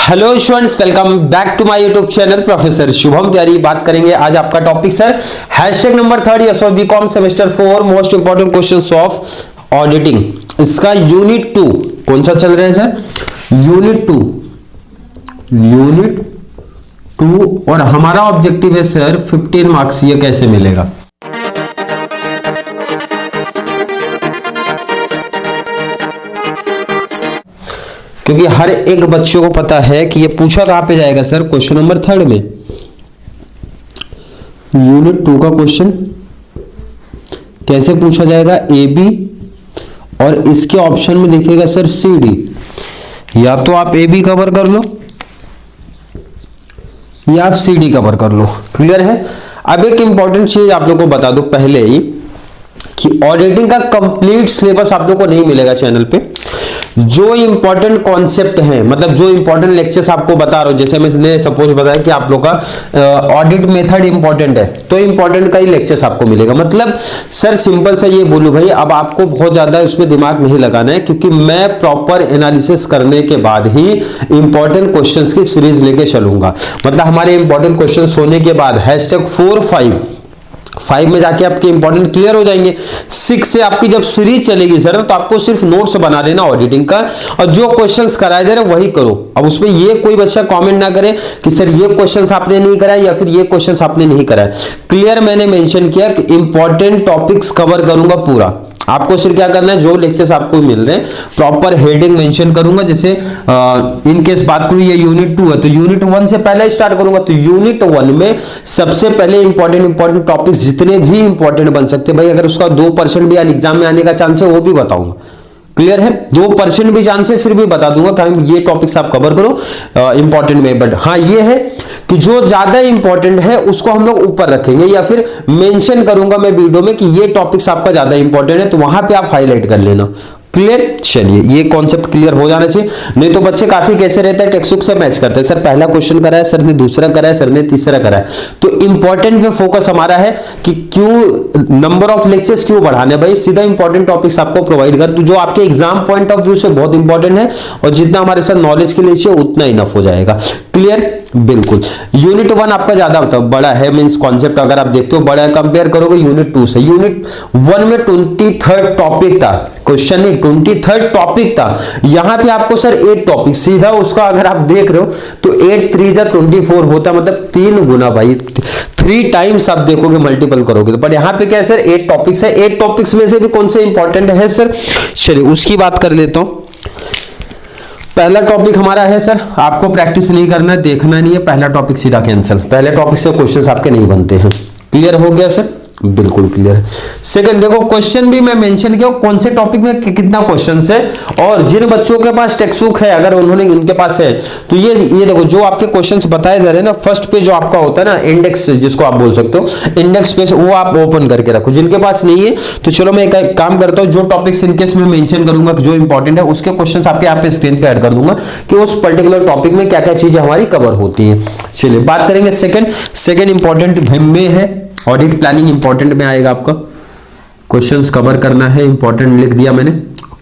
Hello students, welcome back to my YouTube channel professor Shubham Tyari. बात करेंगे आज आपका topic sir hashtag number 3 so BCom semester 4 most important questions of auditing. इसका unit 2 कौन सा चल रहा है सर? यूनिट 2 और हमारा ऑब्जेक्टिव है सर 15 मार्क्स। ये कैसे मिलेगा? क्योंकि हर एक बच्चों को पता है कि ये पूछा कहां पे जाएगा सर, क्वेश्चन नंबर 3 में। यूनिट 2 का क्वेश्चन कैसे पूछा जाएगा? ए बी और इसके ऑप्शन में देखिएगा सर सी डी। या तो आप ए बी कवर कर लो या आप सी डी कवर कर लो। क्लियर है? अब एक इंपॉर्टेंट चीज आप लोग को बता दो पहले ही कि ऑडिटिंग का कंप्लीट सिलेबस आप लोग को नहीं मिलेगा चैनल पे। जो इंपॉर्टेंट कॉन्सेप्ट है, मतलब जो इंपॉर्टेंट लेक्चर्स आपको बता रहा हूं, जैसे मैंने सपोज बताया कि आप लोग का ऑडिट मेथड इंपॉर्टेंट है, तो इंपॉर्टेंट का ही लेक्चर्स आपको मिलेगा। मतलब सर सिंपल से ये बोलूं भाई, अब आपको बहुत ज्यादा उसमें दिमाग नहीं लगाना है, क्योंकि मैं प्रॉपर एनालिसिस करने के बाद ही इंपॉर्टेंट क्वेश्चंस की सीरीज लेके चलूंगा। मतलब हमारे इंपॉर्टेंट क्वेश्चंस होने के बाद हैशटैग 4-5 में जाके आपके इंपॉर्टेंट क्लियर हो जाएंगे। 6 से आपकी जब सीरीज चलेगी सर, तो आपको सिर्फ नोट्स बना लेना ऑडिटिंग का, और जो क्वेश्चंस कराए जा रहे हैं वही करो। अब उसमें ये कोई बच्चा कमेंट ना करे कि सर ये क्वेश्चंस आपने नहीं कराया या फिर ये क्वेश्चंस आपने नहीं कराया। क्लियर मैंने मेंशन किया कि इंपॉर्टेंट टॉपिक्स कवर करूंगा पूरा। आपको सिर्फ क्या करना है, जो लेक्चर्स आपको मिल रहे हैं प्रॉपर हेडिंग मेंशन करूंगा। जैसे इन केस बात करूं ये यूनिट 2 है, तो यूनिट 1 से पहले स्टार्ट करूंगा। तो यूनिट 1 में सबसे पहले इंपॉर्टेंट टॉपिक्स जितने भी इंपॉर्टेंट बन सकते हैं भाई, अगर उसका 2% भी एग्जाम में आने का चांस है वो भी बताऊंगा। क्लियर है? 2% भी चांस है फिर भी बता दूंगा कि ये टॉपिक्स आप कवर करो इंपॉर्टेंट में। बट हाँ ये है कि जो ज्यादा इंपॉर्टेंट है उसको हम लोग ऊपर रखेंगे, या फिर मेंशन करूंगा मैं वीडियो में कि ये टॉपिक्स आपका ज्यादा इंपॉर्टेंट है, तो वहां पे आप हाईलाइट कर लेना। क्लियर? चलिए ये कॉन्सेप्ट क्लियर हो जाना चाहिए। नहीं तो बच्चे काफी कैसे रहते हैं, टेक्स्ट बुक से मैच करते हैं। सर पहला क्वेश्चन कराया, सर ने दूसरा कराया, सर ने तीसरा कराया। तो इंपॉर्टेंट पे फोकस हमारा है कि क्यों नंबर ऑफ लेक्चर्स क्यों बढ़ाने भाई, सीधा इंपॉर्टेंट टॉपिक्स आपको प्रोवाइड कर जो आपके एग्जाम पॉइंट ऑफ व्यू से बहुत इंपॉर्टेंट है, और जितना हमारे सर नॉलेज के लिए चाहिए उतना इनफ हो जाएगा। क्लियर? बिल्कुल। यूनिट 1 आपका ज्यादा बड़ा है, मींस कॉन्सेप्ट अगर आप देखते हो बड़ा है, कंपेयर करोगे यूनिट 2 से। यूनिट 1 में 23rd टॉपिक था, क्वेश्चन नहीं 23rd टॉपिक था। यहां पे आपको सर 8 टॉपिक, सीधा उसका अगर आप देख रहे हो तो 8 3 जा 24 होता, मतलब 3 गुना भाई, 3 टाइम्स आप देखोगे मल्टीपल करोगे। पर यहां पे क्या है सर 8 टॉपिक्स है। 8 टॉपिक्स में से भी कौन से इंपॉर्टेंट है सर? चलिए उसकी बात कर लेता हूं। पहला टॉपिक हमारा है सर, आपको प्रैक्टिस नहीं करना है, देखना नहीं है, पहला टॉपिक सीधा कैंसिल। पहले टॉपिक से क्वेश्चंस आपके नहीं बनते हैं। क्लियर हो गया सर? बिल्कुल क्लियर है। सेकंड देखो, क्वेश्चन भी मैं मेंशन किया कौन से टॉपिक में कितना क्वेश्चंस है, और जिन बच्चों के पास टेक्स्ट बुक है, अगर उन्होंने इनके पास है, तो ये देखो जो आपके क्वेश्चंस बताए जा रहे हैं ना, फर्स्ट पेज जो आपका होता है ना, इंडेक्स जिसको आप बोल सकते हो, इंडेक्स पेज, वो आप ओपन करके रखो। जिनके पास नहीं है तो चलो मैं एक काम करता हूं, जो टॉपिक्स इनकेस में मेंशन करूंगा जो इंपॉर्टेंट है उसके क्वेश्चंस आपके यहाँ पे स्क्रीन पे ऐड कर दूंगा कि उस पर्टिकुलर टॉपिक में क्या क्या चीजें हमारी कवर होती है। चलिए बात करेंगे सेकंड इंपॉर्टेंट में है ऑडिट प्लानिंग। इंपॉर्टेंट में आएगा आपका क्वेश्चंस कवर करना है, इंपॉर्टेंट लिख दिया मैंने।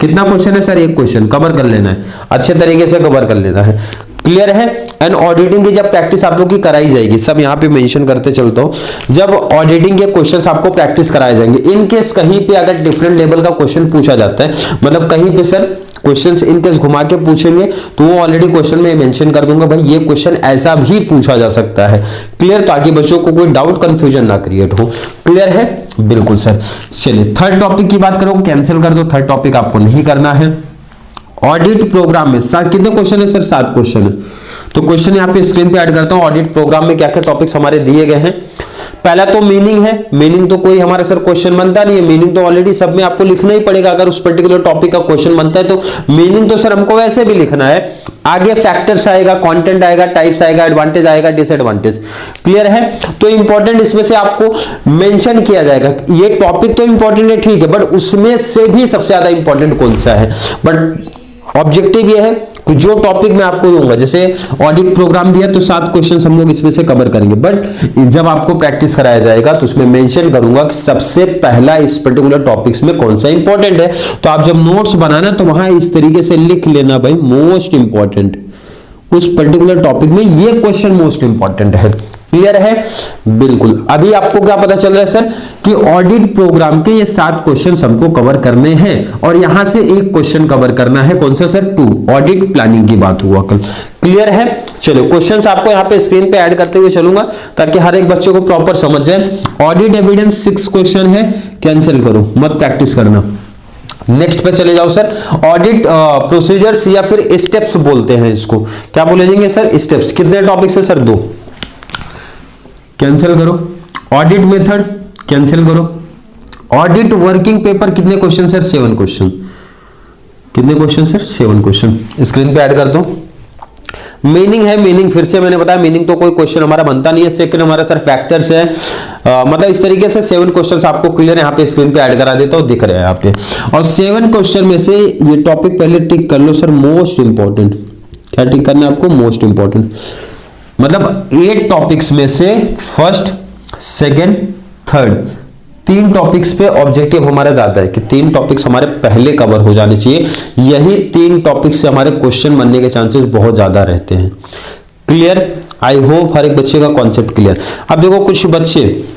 कितना क्वेश्चन है सर? एक क्वेश्चन कवर कर लेना है, अच्छे तरीके से कवर कर लेना है। क्लियर है? एंड ऑडिटिंग की जब प्रैक्टिस आप लोग की कराई जाएगी, सब यहाँ पे मेंशन करते चलता हूं, जब ऑडिटिंग के क्वेश्चंस आपको प्रैक्टिस कराए जाएंगे, इन केस कहीं पे अगर डिफरेंट लेवल का क्वेश्चन पूछा जाता है, मतलब कहीं पे सर क्वेश्चंस इन केस घुमा के पूछेंगे, तो वो ऑलरेडी क्वेश्चन में मेंशन कर दूंगा भाई ये क्वेश्चन ऐसा भी पूछा जा सकता है। क्लियर? ताकि बच्चों को कोई डाउट कंफ्यूजन ना क्रिएट हो। क्लियर है? बिल्कुल सर। चलिए थर्ड टॉपिक की बात करो, कैंसिल कर दो, थर्ड टॉपिक आपको नहीं करना है। ऑडिट प्रोग्राम में कितने क्वेश्चन है सर? 7 क्वेश्चन है। तो क्वेश्चन यहाँ पे स्क्रीन पे ऐड करता हूँ। ऑडिट प्रोग्राम में क्या क्या टॉपिक्स हमारे दिए गए हैं। पहला तो मीनिंग है। मीनिंग तो कोई हमारा सर क्वेश्चन बनता नहीं है, मीनिंग तो ऑलरेडी सब में आपको लिखना ही पड़ेगा। अगर उस पर्टिकुलर टॉपिक का क्वेश्चन बनता है तो मीनिंग तो सर हमको वैसे भी लिखना है। आगे फैक्टर्स आएगा, कंटेंट आएगा, टाइप्स आएगा, एडवांटेज आएगा, डिसएडवांटेज। क्लियर है? तो इंपॉर्टेंट इसमें से आपको मेंशन किया जाएगा। ये टॉपिक तो इंपॉर्टेंट है ठीक है, बट उसमें से भी सबसे ज्यादा इंपॉर्टेंट कौन सा है। बट ऑब्जेक्टिव ये है कि जो टॉपिक मैं आपको दूंगा, जैसे ऑडिट प्रोग्राम दिया तो 7 क्वेश्चंस हम लोग इसमें से कवर करेंगे, बट जब आपको प्रैक्टिस कराया जाएगा तो उसमें मेंशन करूंगा कि सबसे पहला इस पर्टिकुलर टॉपिक्स में कौन सा इंपॉर्टेंट है। तो आप जब नोट्स बनाना तो वहां इस तरीके से लिख लेना भाई, मोस्ट इंपॉर्टेंट उस पर्टिकुलर टॉपिक में ये क्वेश्चन मोस्ट इंपॉर्टेंट है। क्लियर है? बिल्कुल। अभी आपको क्या पता चल रहा है सर कि ऑडिट प्रोग्राम के ये 7 क्वेश्चन हमको कवर करने हैं और यहां से एक क्वेश्चन कवर करना है। कौन सा सर? 2 ऑडिट प्लानिंग की बात हुआ कल। क्लियर है? चलो क्वेश्चंस आपको यहाँ पे स्क्रीन पे ऐड करते हुए चलूंगा ताकि हर एक बच्चे को प्रॉपर समझ जाए। ऑडिट एविडेंस 6 क्वेश्चन है, कैंसिल करो, मत प्रैक्टिस करना। नेक्स्ट पे चले जाओ सर। ऑडिट प्रोसीजर्स या फिर स्टेप्स बोलते हैं इसको, क्या बोलेंगे सर? स्टेप्स। कितने टॉपिक्स है सर? 2, कैंसिल करो। ऑडिट मेथड, कैंसिल करो। ऑडिट वर्किंग पेपर, कितने क्वेश्चन सर? 7 क्वेश्चन। कितने क्वेश्चन सर? 7 क्वेश्चन। स्क्रीन पे ऐड कर दो। मीनिंग है, मीनिंग फिर से मैंने बताया मीनिंग तो कोई क्वेश्चन हमारा बनता नहीं है। सेकंड हमारा सर फैक्टर्स है, मतलब इस तरीके से 7 क्वेश्चंस आपको क्लियर यहाँ पे स्क्रीन पे ऐड करा देता हूँ, दिख रहे हैं यहाँ पे। और 7 क्वेश्चन में से ये टॉपिक पहले टिक कर लो सर, मोस्ट इंपॉर्टेंट। क्या टिक करना है आपको? Most important. मतलब 8 टॉपिक्स में से फर्स्ट, सेकेंड, थर्ड 3 टॉपिक्स पे ऑब्जेक्टिव हमारा जाता है कि 3 टॉपिक्स हमारे पहले कवर हो जाने चाहिए। यही 3 टॉपिक्स से हमारे क्वेश्चन बनने के चांसेस बहुत ज्यादा रहते हैं। क्लियर? आई होप हर एक बच्चे का कॉन्सेप्ट क्लियर। अब देखो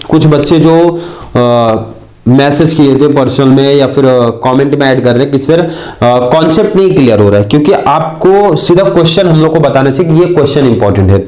कुछ बच्चे जो मैसेज किए थे पर्सनल में या फिर कमेंट में ऐड कर रहे हैं कि सर कॉन्सेप्ट नहीं क्लियर हो रहा है, क्योंकि आपको सीधा क्वेश्चन हम लोग को बताना चाहिए कि ये क्वेश्चन इंपॉर्टेंट है।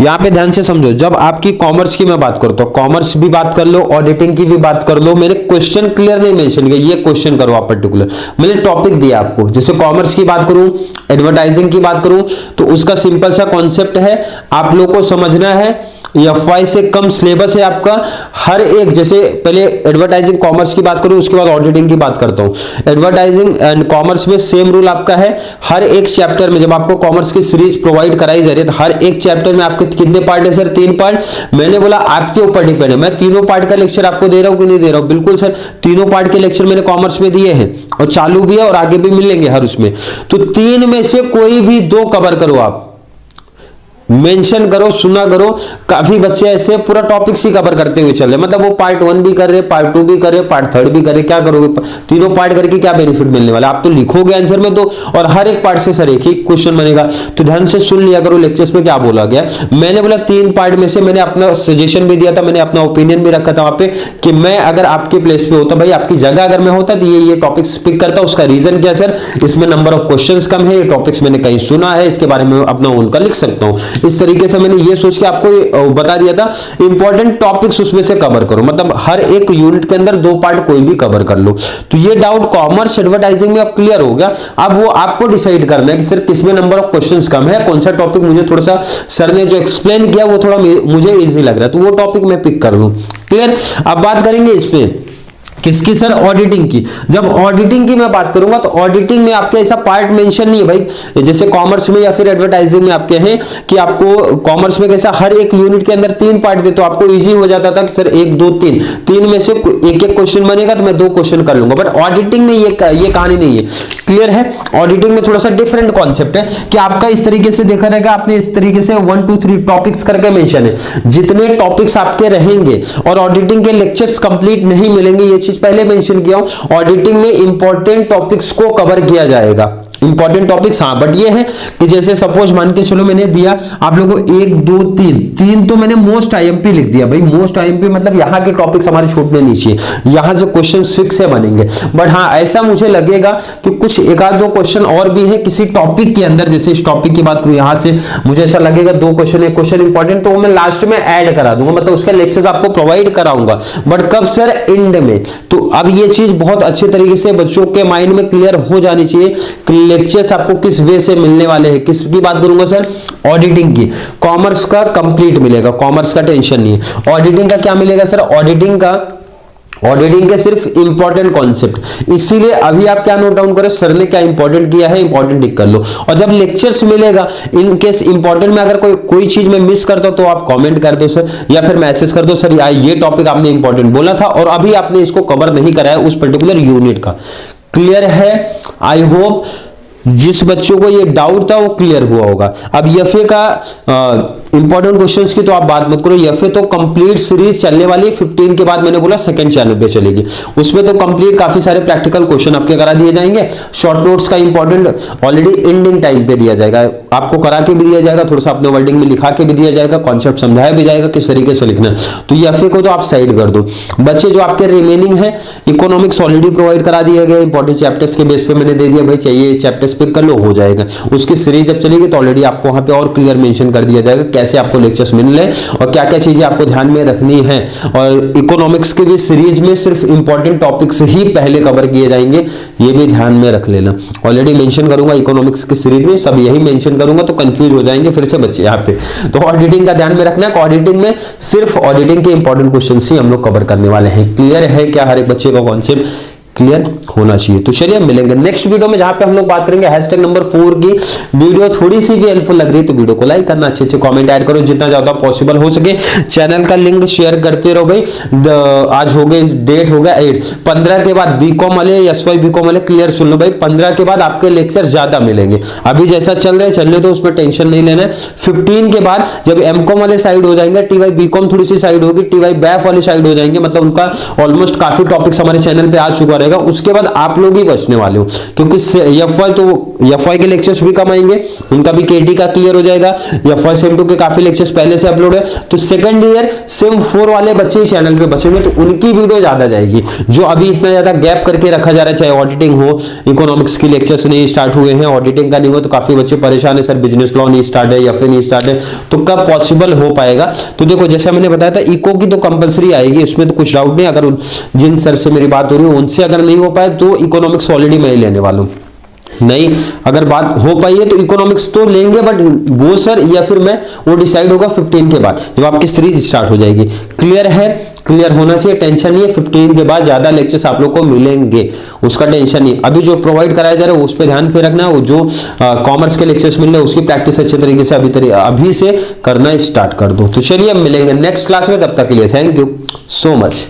यहाँ पे ध्यान से समझो, जब आपकी कॉमर्स की मैं बात करता हूँ, कॉमर्स भी बात कर लो, ऑडिटिंग की भी बात कर लो, मैंने क्वेश्चन क्लियर नहीं मेंशन किया ये क्वेश्चन करो आप पर्टिकुलर, मैंने टॉपिक दिया आपको। जैसे कॉमर्स की बात करूं, एडवर्टाइजिंग की बात करूं, तो उसका सिंपल सा कॉन्सेप्ट है, आप लोग को समझना है। FY से कम सिलेबस है आपका। हर एक, जैसे पहले एडवर्टाइजिंग कॉमर्स की बात करूं, उसके बाद ऑडिटिंग की बात करता हूं। एडवर्टाइजिंग एंड कॉमर्स में सेम रूल आपका है। हर एक चैप्टर में, जब आपको कॉमर्स की सीरीज प्रोवाइड कराई जा रही है, तो हर एक चैप्टर में आपके कितने पार्ट है सर? 3 पार्ट। मैंने बोला आपके ऊपर डिपेंड है, मैं तीनों पार्ट का लेक्चर आपको दे रहा हूं कि नहीं दे रहा हूं? बिल्कुल सर, तीनों पार्ट के लेक्चर मैंने कॉमर्स में दिए हैं और चालू भी है और आगे भी मिलेंगे हर उसमें। तो 3 में से कोई भी 2 कवर करो, आप मेंशन करो, सुना करो। काफी बच्चे ऐसे पूरा टॉपिक ही कवर करते हुए चल रहे, मतलब वो पार्ट 1 भी कर रहे, पार्ट 2 भी कर रहे, पार्ट 3 भी कर रहे। क्या करोगे? तीनों पार्ट करके क्या बेनिफिट मिलने वाला? आप तो लिखोगे आंसर में तो, और हर एक पार्ट से सर एक ही क्वेश्चन बनेगा। तो ध्यान से सुन लिया करो लेक्चर्स में क्या बोला गया। मैंने बोला 3 पार्ट में से मैंने अपना सजेशन भी दिया था, मैंने अपना ओपिनियन भी रखा था वहां पे कि मैं अगर आपके प्लेस पे होता, भाई आपकी जगह अगर मैं होता, तो ये टॉपिक्स पिक करता। उसका रीजन क्या सर? इसमें नंबर ऑफ क्वेश्चंस कम है, ये टॉपिक्स मैंने कहीं सुना है, इसके बारे में अपना उनका लिख सकता हूं। इस तरीके से मैंने ये सोच के आपको बता दिया था। इंपॉर्टेंट टॉपिक्स उसमें से कवर करो, मतलब हर एक यूनिट के अंदर 2 पार्ट कोई भी कवर कर लो। तो ये डाउट कॉमर्स एडवर्टाइजिंग में अब क्लियर हो गया। अब वो आपको डिसाइड करना है कि सर किसमें नंबर ऑफ क्वेश्चंस कम है, कौन सा टॉपिक मुझे थोड़ा सा सर ने जो एक्सप्लेन किया वो थोड़ा मुझे इजी लग रहा है, तो वो टॉपिक मैं पिक कर लूं। क्लियर? अब बात करेंगे इस पे किसकी सर? ऑडिटिंग की। जब ऑडिटिंग की मैं बात करूंगा तो ऑडिटिंग में आपके ऐसा पार्ट मेंशन नहीं है भाई, जैसे कॉमर्स में या फिर एडवर्टाइजिंग में आपके हैं कि आपको कॉमर्स में कैसा हर एक यूनिट के अंदर 3 पार्ट थे, तो आपको इजी हो जाता था कि सर 1 2 3 में से एक क्वेश्चन बनेगा तो मैं 2 क्वेश्चन कर लूंगा। बट ऑडिटिंग में ये कहानी नहीं है। क्लियर है? ऑडिटिंग में थोड़ा सा डिफरेंट कॉन्सेप्ट है कि आपका इस तरीके से देखा रहेगा, आपने इस तरीके से 1 2 3 टॉपिक्स करके मेंशन है, जितने टॉपिक्स आपके रहेंगे और ऑडिटिंग के लेक्चर्स कंप्लीट नहीं मिलेंगे, ये पहले मेंशन किया हूं। ऑडिटिंग में इंपॉर्टेंट टॉपिक्स को कवर किया जाएगा, इंपॉर्टेंट टॉपिक्स। हाँ, बट ये है कि जैसे सपोज मान के चलो मैंने दिया आप लोगों को 1 2 3 तो मैंने मोस्ट आईएमपी लिख दिया भाई। मोस्ट आईएमपी मतलब यहाँ के टॉपिक्स हमारे छूटने नहीं चाहिए, यहाँ से क्वेश्चन फिक्स से बनेंगे। बट हाँ, ऐसा मुझे लगेगा कि कुछ 1-2 क्वेश्चन और भी है किसी टॉपिक के अंदर, जैसे इस टॉपिक की बात करूं, यहाँ से मुझे ऐसा लगेगा 2 क्वेश्चन, 1 क्वेश्चन इंपॉर्टेंट, तो वो मैं लास्ट में ऐड करा दूंगा, मतलब उसके लेक्चर्स आपको प्रोवाइड कराऊंगा। बट कब सर? एंड में। तो अब ये चीज बहुत अच्छे तरीके से बच्चों के माइंड में क्लियर हो जानी चाहिए कि लेक्चर्स आपको किस वे से मिलने वाले हैं। किसकी बात करूंगा सर? ऑडिटिंग की। कॉमर्स का कंप्लीट मिलेगा, कॉमर्स का टेंशन नहीं है। ऑडिटिंग का क्या मिलेगा सर? ऑडिटिंग के सिर्फ इंपॉर्टेंट कॉन्सेप्ट। इसीलिए अभी आप क्या नोट डाउन करें, सर ने क्या इंपॉर्टेंट किया है, इंपॉर्टेंट टिक कर लो। और जब लेक्चर्स मिलेगा, इन केस इंपॉर्टेंट में अगर कोई चीज में मिस करता हूं तो आप कमेंट कर दो सर, या फिर मैसेज कर दो सर ये टॉपिक आपने इंपॉर्टेंट बोला था और अभी आपने इसको कवर नहीं कराया उस पर्टिकुलर यूनिट का। क्लियर है? आई होप जिस बच्चों को ये डाउट था वो क्लियर हुआ होगा। अब एफए का इंपॉर्टेंट क्वेश्चंस की तो आप बात मत करो, एफए तो कंप्लीट सीरीज चलने वाली है 15 के बाद, मैंने बोला सेकंड चैनल पे चलेगी, उसमें तो कंप्लीट काफी सारे प्रैक्टिकल क्वेश्चन आपके करा दिए जाएंगे। शॉर्ट नोट्स का इंपॉर्टेंट ऑलरेडी एंडिंग टाइम पे दिया जाएगा, आपको करा के भी दिया जाएगा, थोड़ा सा अपने वर्डिंग में लिखा के भी दिया जाएगा, कॉन्सेप्ट समझाया भी जाएगा किस तरीके से लिखना है। तो ये एफए को तो आप साइड कर दो। बच्चे जो आपके रिमेनिंग है, इकोनॉमिक्स ऑलरेडी प्रोवाइड करा दिया गया, इंपॉर्टेंट चैप्टर्स के बेस पे मैंने दे दिया, भाई चाहिए चैप्टर्स पिक कर लो, हो जाएगा। उसकी सीरीज जब चलेगी तो ऑलरेडी आपको वहां पे और क्लियर मेंशन कर दिया जाएगा कैसे आपको लेक्चर्स मिल रहे हैं और क्या क्या चीजें आपको ध्यान में रखनी है। और इकोनॉमिक्स के भी सीरीज में सिर्फ इंपॉर्टेंट टॉपिक्स ही पहले कवर किए जाएंगे, ये भी ध्यान में रख लेना। ऑलरेडी मेंशन करूंगा इकोनॉमिक्स की सीरीज में, सब यही मेंशन करूंगा, तो कंफ्यूज हो जाएंगे फिर से बच्चे यहाँ पे। तो ऑडिटिंग का ध्यान में रखना है, ऑडिटिंग में सिर्फ ऑडिटिंग के इंपॉर्टेंट क्वेश्चन ही हम लोग कवर करने वाले हैं। क्लियर है क्या? हर एक बच्चे का कॉन्सेप्ट क्लियर होना चाहिए। तो चलिए मिलेंगे नेक्स्ट वीडियो में, जहां पे हम लोग बात करेंगे हैशटैग नंबर 4 की। वीडियो थोड़ी सी भी हेल्पफुल लग रही है तो वीडियो को लाइक करना, अच्छे अच्छे कमेंट ऐड करो जितना ज्यादा पॉसिबल हो सके। चैनल का लिंक शेयर करते रहो भाई। आज हो गए, डेट हो गया 8, 15 के बाद बीकॉम वाले, एसवाई बीकॉम वाले क्लियर सुन लो भाई, 15 के बाद आपके लेक्चर ज्यादा मिलेंगे। अभी जैसा चल रहा है चलने दो, उसमें टेंशन नहीं लेना है। 15 के बाद जब एमकॉम वाले साइड हो जाएंगे, टीवाई बीकॉम थोड़ी सी साइड होगी, टीवाई बैफ वाली साइड हो जाएंगे, मतलब उनका ऑलमोस्ट काफी टॉपिक्स हमारे चैनल पे आ चुका रहेगा। उसके बाद आप लोग ही बचने वाले हो, क्योंकि एफवाई के लेक्चर्स भी कम आएंगे, उनका भी केटी का क्लियर हो जाएगा। एफवाई सेम 2 के काफी लेक्चर्स पहले से अपलोड है, तो सेकंड ईयर सेम 4 वाले बच्चे ही चैनल पे बचेंगे, तो उनकी वीडियो ज्यादा जाएगी। जो अभी इतना ज्यादा गैप करके रखा जा रहा है, चाहे ऑडिटिंग हो, इकोनॉमिक्स की लेक्चर्स नहीं स्टार्ट हुए हैं, ऑडिटिंग का नहीं हो, तो काफी बच्चे परेशान है, सर बिजनेस लॉ नहीं स्टार्ट है या फिर नहीं स्टार्ट है, तो कब पॉसिबल हो पाएगा? तो देखो जैसा मैंने बताया था, इको की तो कंपलसरी आएगी, इसमें तो कुछ डाउट नहीं। अगर जिन सर से मेरी बात हो रही है उनसे अगर नहीं हो पाए तो इकोनॉमिक्स ऑलरेडी मैं ही लेने वाला हूं। नहीं अगर बात हो पाई है तो इकोनॉमिक्स तो लेंगे, बट वो सर या फिर मैं, वो डिसाइड होगा 15 के बाद जब आपकी सीरीज स्टार्ट हो जाएगी। क्लियर है? क्लियर होना चाहिए, टेंशन नहीं है। 15 के बाद ज्यादा लेक्चर्स आप लोग को मिलेंगे, उसका टेंशन नहीं। अभी जो प्रोवाइड कराया जा रहा है उस पर ध्यान पे रखना, वो जो कॉमर्स के लेक्चर्स मिल रहे हैं उसकी प्रैक्टिस अच्छे तरीके से अभी से करना स्टार्ट कर दो। तो चलिए अब मिलेंगे नेक्स्ट क्लास में, तब तक के लिए थैंक यू सो मच।